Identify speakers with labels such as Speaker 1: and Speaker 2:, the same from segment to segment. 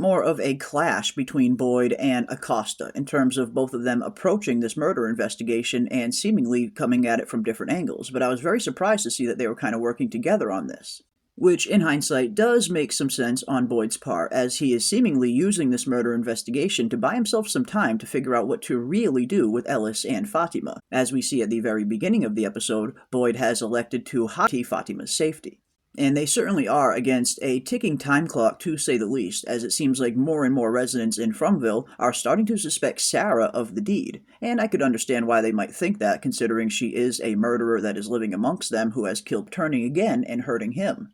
Speaker 1: more of a clash between Boyd and Acosta in terms of both of them approaching this murder investigation and seemingly coming at it from different angles, but I was very surprised to see that they were kind of working together on this. Which, in hindsight, does make some sense on Boyd's part, as he is seemingly using this murder investigation to buy himself some time to figure out what to really do with Ellis and Fatima. As we see at the very beginning of the episode, Boyd has elected to hottie Fatima's safety. And they certainly are against a ticking time clock, to say the least, as it seems like more and more residents in Fromville are starting to suspect Sarah of the deed. And I could understand why they might think that, considering she is a murderer that is living amongst them who has killed Turning again and hurting him.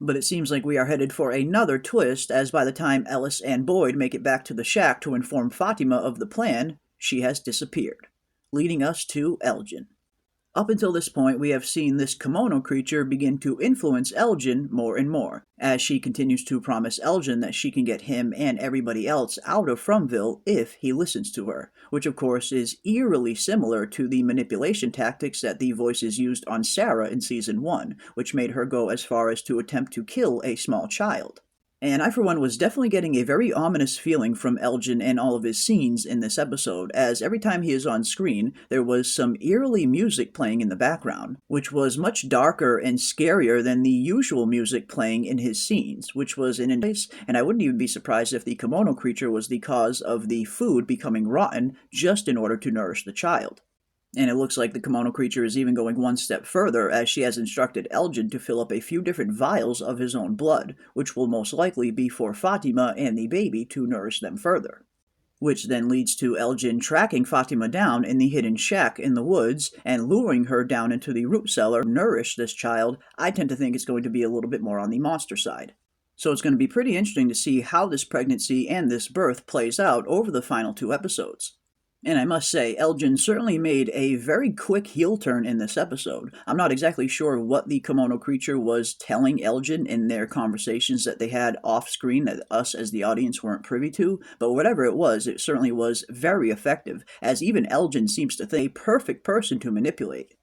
Speaker 1: But it seems like we are headed for another twist, as by the time Ellis and Boyd make it back to the shack to inform Fatima of the plan, she has disappeared, leading us to Elgin. Up until this point, we have seen this kimono creature begin to influence Elgin more and more, as she continues to promise Elgin that she can get him and everybody else out of Fromville if he listens to her, which of course is eerily similar to the manipulation tactics that the voices used on Sarah in Season 1, which made her go as far as to attempt to kill a small child. And I, for one, was definitely getting a very ominous feeling from Elgin and all of his scenes in this episode, as every time he is on screen, there was some eerily music playing in the background, which was much darker and scarier than the usual music playing in his scenes, which was in place, and I wouldn't even be surprised if the kimono creature was the cause of the food becoming rotten just in order to nourish the child. And it looks like the kimono creature is even going one step further, as she has instructed Elgin to fill up a few different vials of his own blood, which will most likely be for Fatima and the baby to nourish them further. Which then leads to Elgin tracking Fatima down in the hidden shack in the woods and luring her down into the root cellar to nourish this child. I tend to think it's going to be a little bit more on the monster side. So it's going to be pretty interesting to see how this pregnancy and this birth plays out over the final 2 episodes. And I must say, Elgin certainly made a very quick heel turn in this episode. I'm not exactly sure what the kimono creature was telling Elgin in their conversations that they had off-screen that us as the audience weren't privy to, but whatever it was, it certainly was very effective, as even Elgin seems to think a perfect person to manipulate.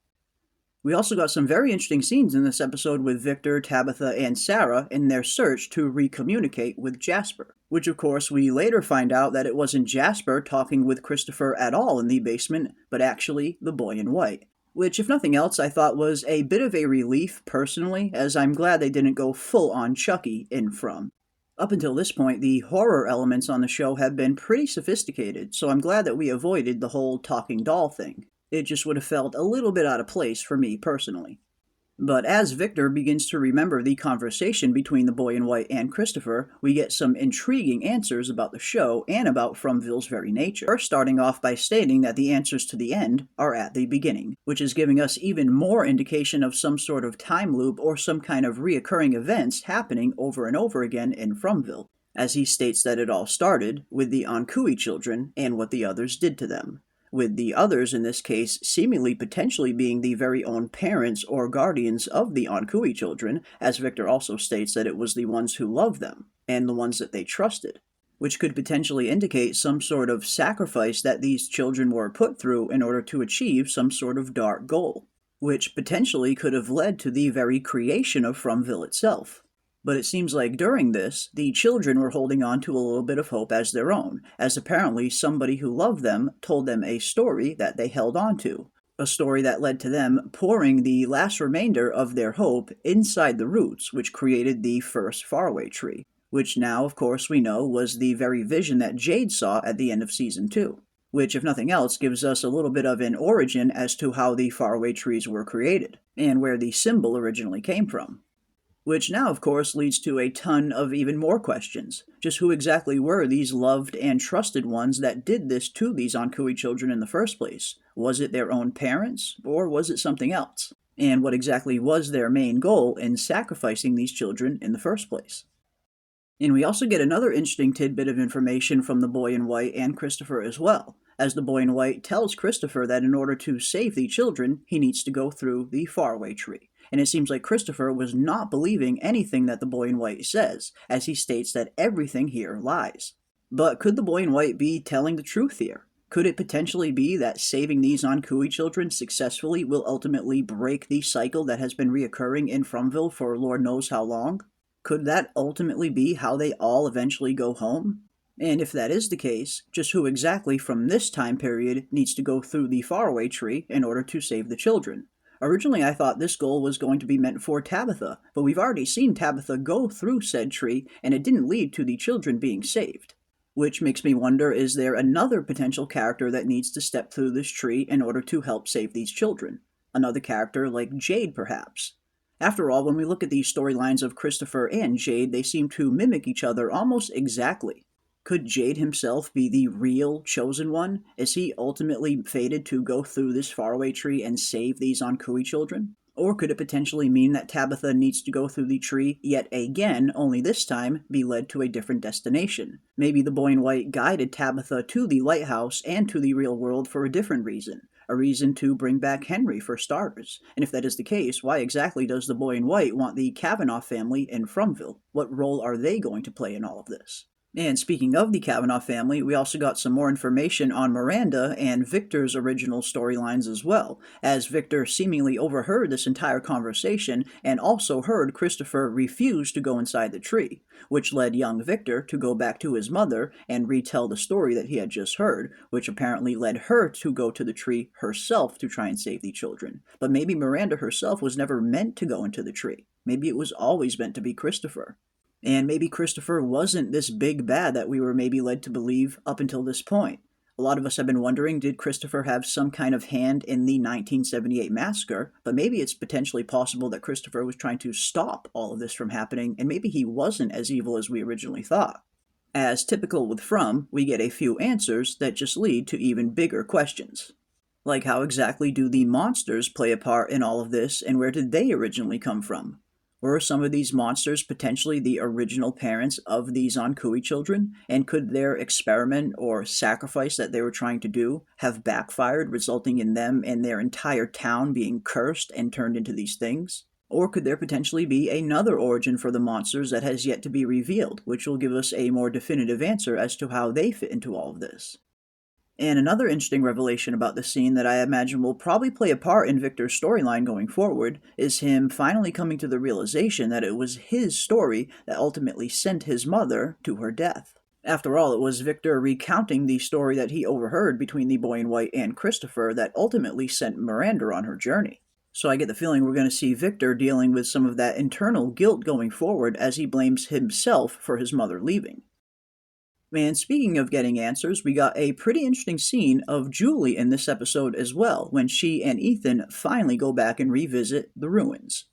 Speaker 1: We also got some very interesting scenes in this episode with Victor, Tabitha, and Sarah in their search to recommunicate with Jasper. Which, of course, we later find out that it wasn't Jasper talking with Christopher at all in the basement, but actually the boy in white. Which, if nothing else, I thought was a bit of a relief, personally, as I'm glad they didn't go full-on Chucky in From. Up until this point, the horror elements on the show have been pretty sophisticated, so I'm glad that we avoided the whole talking doll thing. It just would have felt a little bit out of place for me personally. But as Victor begins to remember the conversation between the boy in white and Christopher, we get some intriguing answers about the show and about Fromville's very nature. First, starting off by stating that the answers to the end are at the beginning, which is giving us even more indication of some sort of time loop or some kind of reoccurring events happening over and over again in Fromville, as he states that it all started with the Ankui children and what the others did to them. With the others, in this case, seemingly potentially being the very own parents or guardians of the Ankui children, as Victor also states that it was the ones who loved them, and the ones that they trusted, which could potentially indicate some sort of sacrifice that these children were put through in order to achieve some sort of dark goal, which potentially could have led to the very creation of Fromville itself. But it seems like during this, the children were holding on to a little bit of hope as their own, as apparently somebody who loved them told them a story that they held on to. A story that led to them pouring the last remainder of their hope inside the roots, which created the first faraway tree, which now, of course, we know was the very vision that Jade saw at the end of Season 2. Which, if nothing else, gives us a little bit of an origin as to how the faraway trees were created, and where the symbol originally came from. Which now, of course, leads to a ton of even more questions. Just who exactly were these loved and trusted ones that did this to these Ankui children in the first place? Was it their own parents, or was it something else? And what exactly was their main goal in sacrificing these children in the first place? And we also get another interesting tidbit of information from the boy in white and Christopher as well, as the boy in white tells Christopher that in order to save the children, he needs to go through the faraway tree. And it seems like Christopher was not believing anything that the boy in white says, as he states that everything here lies. But could the boy in white be telling the truth here? Could it potentially be that saving these Ankui children successfully will ultimately break the cycle that has been reoccurring in Fromville for Lord knows how long? Could that ultimately be how they all eventually go home? And if that is the case, just who exactly from this time period needs to go through the faraway tree in order to save the children? Originally, I thought this goal was going to be meant for Tabitha, but we've already seen Tabitha go through said tree, and it didn't lead to the children being saved. Which makes me wonder, is there another potential character that needs to step through this tree in order to help save these children? Another character like Jade, perhaps? After all, when we look at these storylines of Christopher and Jade, they seem to mimic each other almost exactly. Could Jade himself be the real chosen one? Is he ultimately fated to go through this faraway tree and save these Ankui children? Or could it potentially mean that Tabitha needs to go through the tree yet again, only this time be led to a different destination? Maybe the boy in white guided Tabitha to the lighthouse and to the real world for a different reason. A reason to bring back Henry, for starters. And if that is the case, why exactly does the boy in white want the Kavanaugh family in Fromville? What role are they going to play in all of this? And speaking of the Kavanaugh family, we also got some more information on Miranda and Victor's original storylines as well, as Victor seemingly overheard this entire conversation and also heard Christopher refuse to go inside the tree, which led young Victor to go back to his mother and retell the story that he had just heard, which apparently led her to go to the tree herself to try and save the children. But maybe Miranda herself was never meant to go into the tree. Maybe it was always meant to be Christopher. And maybe Christopher wasn't this big bad that we were maybe led to believe up until this point. A lot of us have been wondering, did Christopher have some kind of hand in the 1978 massacre? But maybe it's potentially possible that Christopher was trying to stop all of this from happening, and maybe he wasn't as evil as we originally thought. As typical with From, we get a few answers that just lead to even bigger questions. Like, how exactly do the monsters play a part in all of this, and where did they originally come from? Were some of these monsters potentially the original parents of these Ankui children? And could their experiment or sacrifice that they were trying to do have backfired, resulting in them and their entire town being cursed and turned into these things? Or could there potentially be another origin for the monsters that has yet to be revealed, which will give us a more definitive answer as to how they fit into all of this? And another interesting revelation about the scene that I imagine will probably play a part in Victor's storyline going forward is him finally coming to the realization that it was his story that ultimately sent his mother to her death. After all, it was Victor recounting the story that he overheard between the boy in white and Christopher that ultimately sent Miranda on her journey. So I get the feeling we're going to see Victor dealing with some of that internal guilt going forward as he blames himself for his mother leaving. And speaking of getting answers, we got a pretty interesting scene of Julie in this episode as well, when she and Ethan finally go back and revisit the ruins.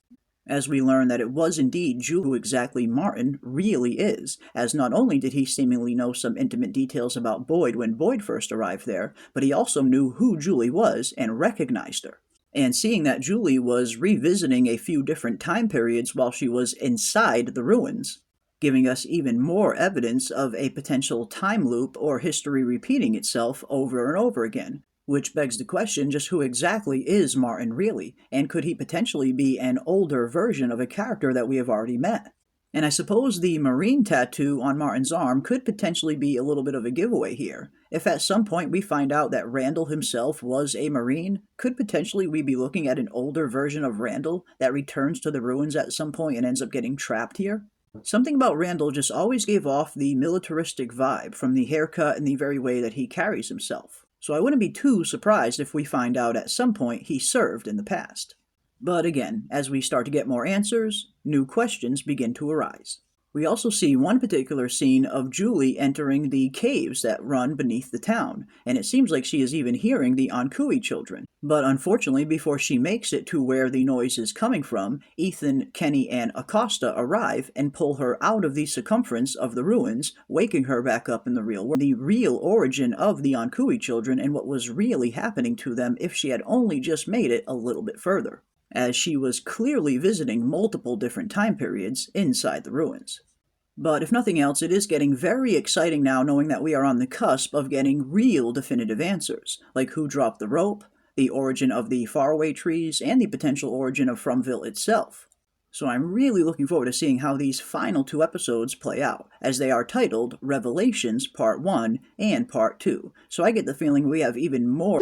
Speaker 1: As we learn that it was indeed Julie who exactly Martin really is, as not only did he seemingly know some intimate details about Boyd when Boyd first arrived there, but he also knew who Julie was and recognized her. And seeing that Julie was revisiting a few different time periods while she was inside the ruins, giving us even more evidence of a potential time loop or history repeating itself over and over again. Which begs the question, just who exactly is Martin really? And could he potentially be an older version of a character that we have already met? And I suppose the marine tattoo on Martin's arm could potentially be a little bit of a giveaway here. If at some point we find out that Randall himself was a marine, could potentially we be looking at an older version of Randall that returns to the ruins at some point and ends up getting trapped here? Something about Randall just always gave off the militaristic vibe from the haircut and the very way that he carries himself. So I wouldn't be too surprised if we find out at some point he served in the past. But again, as we start to get more answers, new questions begin to arise. We also see one particular scene of Julie entering the caves that run beneath the town, and it seems like she is even hearing the Ankui children. But unfortunately, before she makes it to where the noise is coming from, Ethan, Kenny, and Acosta arrive and pull her out of the circumference of the ruins, waking her back up in the real world. The real origin of the Ankui children and what was really happening to them if she had only just made it a little bit further, as she was clearly visiting multiple different time periods inside the ruins. But if nothing else, it is getting very exciting now knowing that we are on the cusp of getting real definitive answers, like who dropped the rope, the origin of the faraway trees, and the potential origin of Fromville itself. So I'm really looking forward to seeing how these final two episodes play out, as they are titled Revelations Part 1 and Part 2, so I get the feeling we have even more.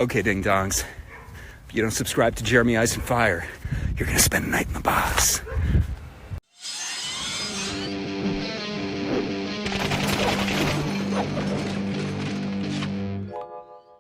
Speaker 2: Okay, ding-dongs. If you don't subscribe to Jeremy Eyes and Fire, you're gonna spend the night in the box.